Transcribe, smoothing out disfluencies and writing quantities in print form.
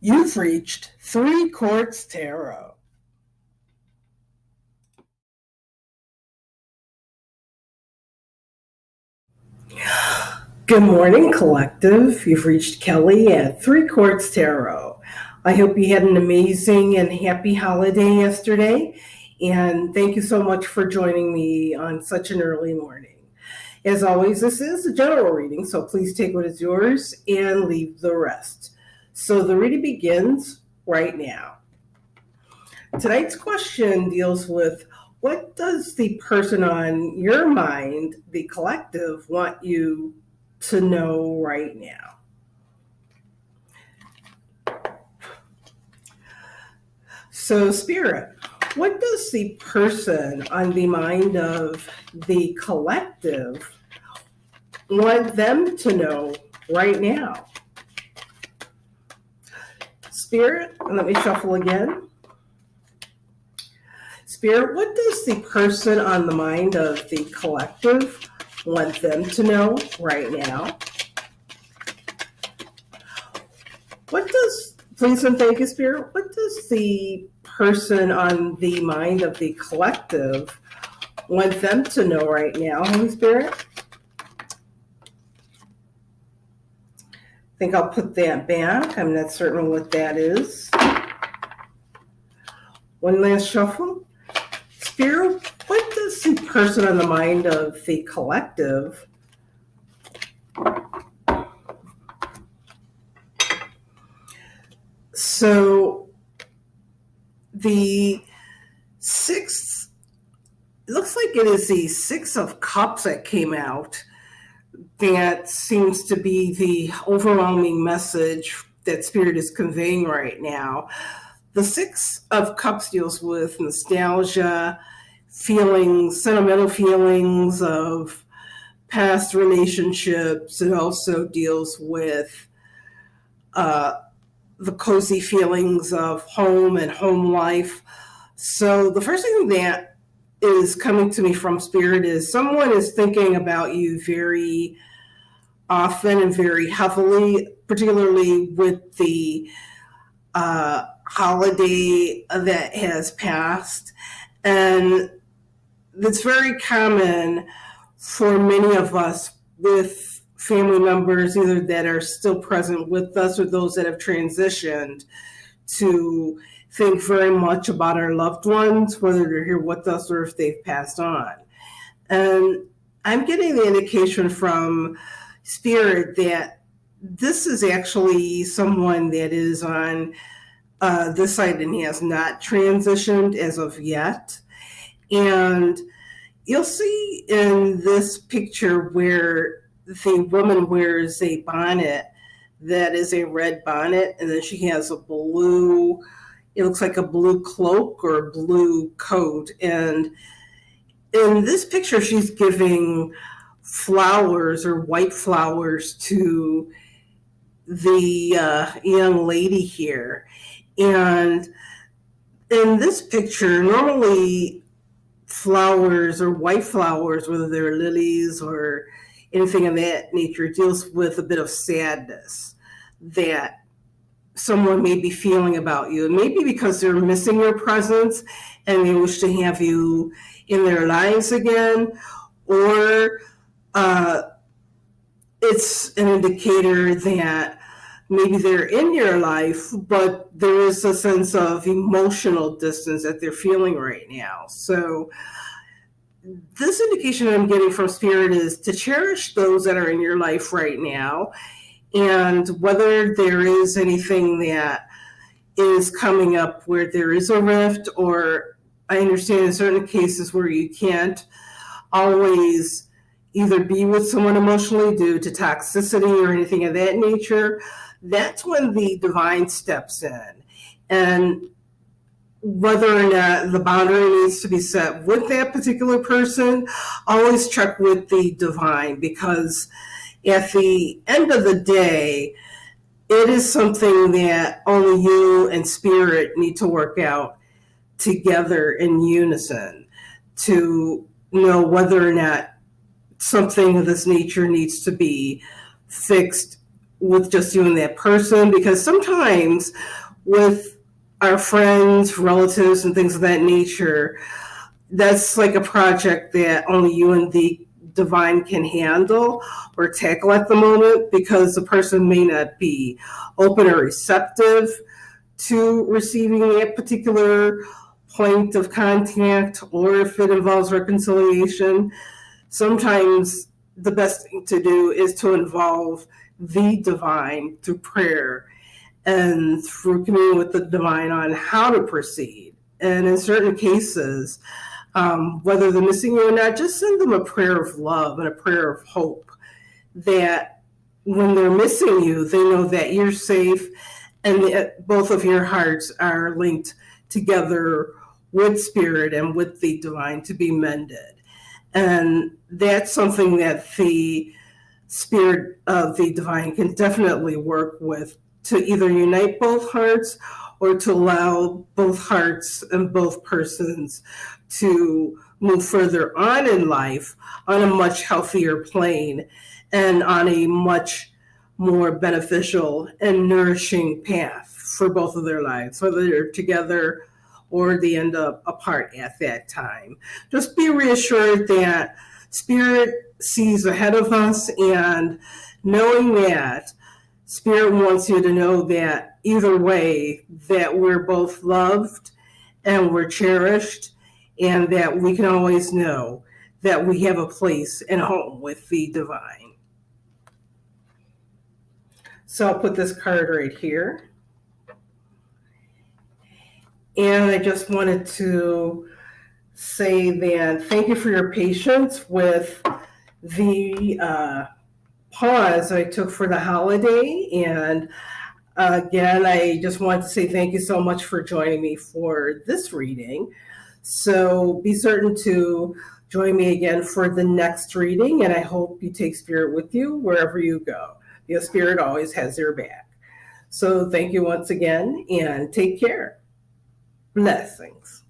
You've reached Three Quarts Tarot. Good morning, collective. You've reached Kelly at Three Quarts Tarot. I hope you had an amazing and happy holiday yesterday, and thank you so much for joining me on such an early morning. As always, this is a general reading, so please take what is yours and leave the rest. So the reading begins right now. Tonight's question deals with, what does the person on your mind, the collective, want you to know right now? So, Spirit, what does the person on the mind of the collective want them to know right now? Spirit, let me shuffle again. Spirit, what does the person on the mind of the collective want them to know right now? Please and thank you, Spirit, what does the person on the mind of the collective want them to know right now, Holy Spirit? I think I'll put that back. I'm not certain what that is. One last shuffle. Spirit, what does the person on the mind of the collective So the sixth, it looks like it is the Six of Cups that came out. That seems to be the overwhelming message that Spirit is conveying right now. The Six of Cups deals with nostalgia, feelings, sentimental feelings of past relationships. It also deals with the cozy feelings of home and home life. So the first thing that is coming to me from Spirit is someone is thinking about you very often and very heavily, particularly with the holiday that has passed. And it's very common for many of us with family members, either that are still present with us or those that have transitioned, to think very much about our loved ones, whether they're here with us or if they've passed on. And I'm getting the indication from Spirit that this is actually someone that is on this side and has not transitioned as of yet. And you'll see in this picture where the woman wears a bonnet that is a red bonnet, and then she has a blue, it looks like a blue cloak or blue coat. And in this picture, she's giving flowers or white flowers to the young lady here. And in this picture, normally flowers or white flowers, whether they're lilies or anything of that nature, deals with a bit of sadness that someone may be feeling about you. Maybe because they're missing your presence and they wish to have you in their lives again, or it's an indicator that maybe they're in your life, but there is a sense of emotional distance that they're feeling right now. So this indication I'm getting from Spirit is to cherish those that are in your life right now, and whether there is anything that is coming up where there is a rift, or I understand in certain cases where you can't always either be with someone emotionally due to toxicity or anything of that nature, that's when the divine steps in. And whether or not the boundary needs to be set with that particular person, always check with the divine, because at the end of the day, it is something that only you and Spirit need to work out together in unison to know whether or not something of this nature needs to be fixed with just you and that person, because sometimes with our friends, relatives, and things of that nature, that's like a project that only you and the divine can handle or tackle at the moment, because the person may not be open or receptive to receiving that particular point of contact, or if it involves reconciliation. Sometimes the best thing to do is to involve the divine through prayer and through communing with the divine on how to proceed. And in certain cases, whether they're missing you or not, just send them a prayer of love and a prayer of hope, that when they're missing you, they know that you're safe and that both of your hearts are linked together with spirit and with the divine to be mended. And that's something that the spirit of the divine can definitely work with, to either unite both hearts or to allow both hearts and both persons to move further on in life on a much healthier plane and on a much more beneficial and nourishing path for both of their lives, whether they're together or they end up apart at that time. Just be reassured that Spirit sees ahead of us, and knowing that Spirit wants you to know that either way, that we're both loved and we're cherished, and that we can always know that we have a place and home with the divine. So I'll put this card right here. And I just wanted to say that thank you for your patience with the pause I took for the holiday. And again, I just wanted to say thank you so much for joining me for this reading. So be certain to join me again for the next reading, and I hope you take Spirit with you wherever you go, because Spirit always has your back. So thank you once again, and take care. Blessings.